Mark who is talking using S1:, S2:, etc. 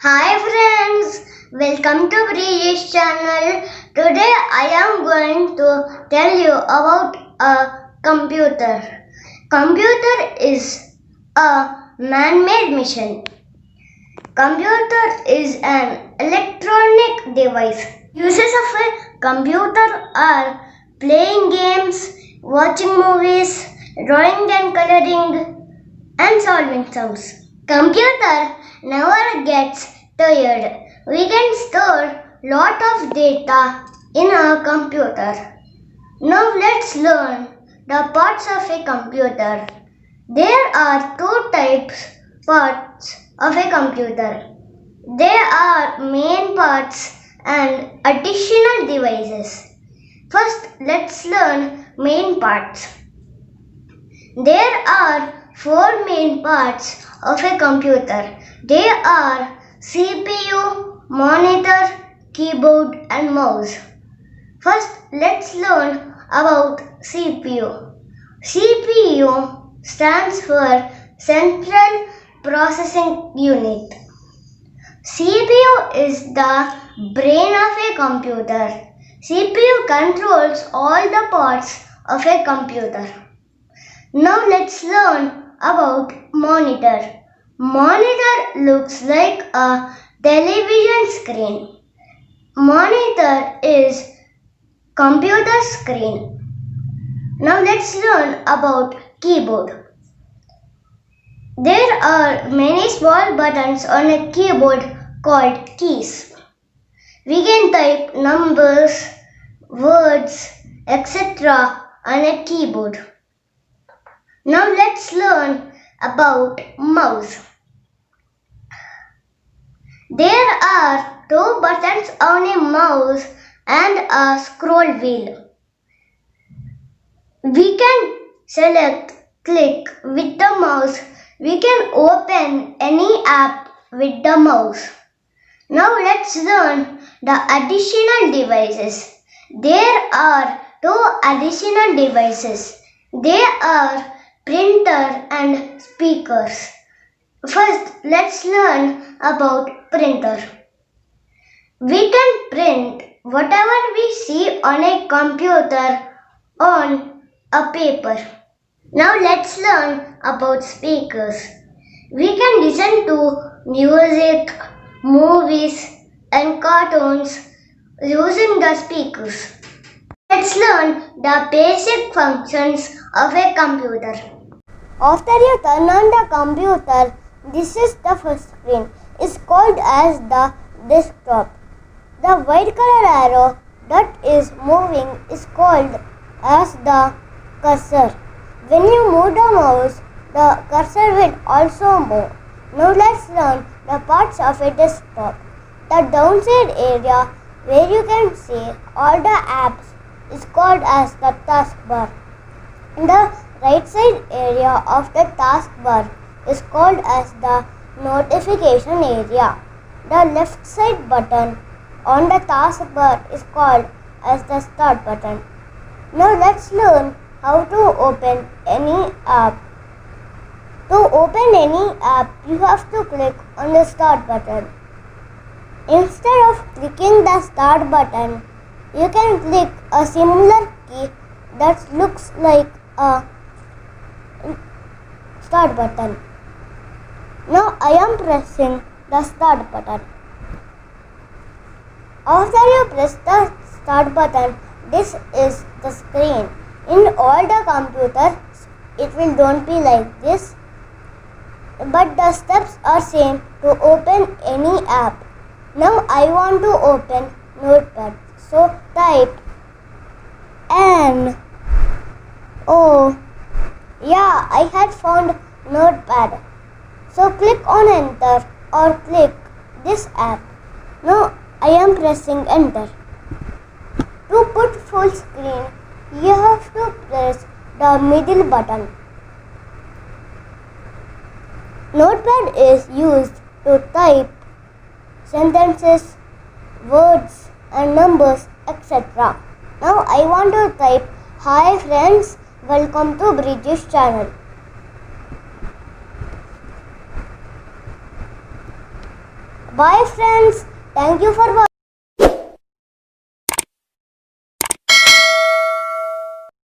S1: Hi friends, welcome to Brijesh channel. Today I am going to tell you about a computer. Computer is a man-made machine. Computer is an electronic device. Uses of a computer are playing games, watching movies, drawing and coloring, and solving sums. Computer never gets tired. We can store lot of data in a computer. Now let's learn the parts of a computer. There are two parts of a computer. There are main parts and additional devices. First, let's learn main parts. There are four main parts of a computer. They are CPU, monitor, keyboard and mouse. First, let's learn about CPU. CPU stands for Central Processing Unit. CPU is the brain of a computer. CPU controls all the parts of a computer. Now let's learn about monitor. Monitor looks like a television screen. Monitor is computer screen. Now let's learn about keyboard. There are many small buttons on a keyboard called keys. We can type numbers, words, etc. on a keyboard. Now let's learn about mouse. There are two buttons on a mouse and a scroll wheel. We can click with the mouse. We can open any app with the mouse. Now let's learn the additional devices. There are two additional devices. They are printer and speakers. First, let's learn about printer. We can print whatever we see on a computer on a paper. Now let's learn about speakers. We can listen to music, movies and cartoons using the speakers. Let's learn the basic functions of a computer. After you turn on the computer, this is the first screen. It's called as the desktop. The white color arrow that is moving is called as the cursor. When you move the mouse, the cursor will also move. Now let's learn the parts of a desktop. The downside area where you can see all the apps is called as the taskbar. The right side area of the taskbar is called as the notification area. The left side button on the taskbar is called as the start button. Now let's learn how to open any app. To open any app, you have to click on the start button. Instead of clicking the start button, you can click a similar key that looks like a start button. Now I am pressing the start button. After you press the start button, this is the screen. In all the computers, it will don't be like this, but the steps are same to open any app. Now I want to open Notepad. So type I had found Notepad. So click on enter or click this app. Now I am pressing enter. To put full screen, you have to press the middle button. Notepad is used to type sentences, words and numbers, etc. Now I want to type, "Hi friends, welcome to Brijesh channel." Bye friends. Thank you for watching.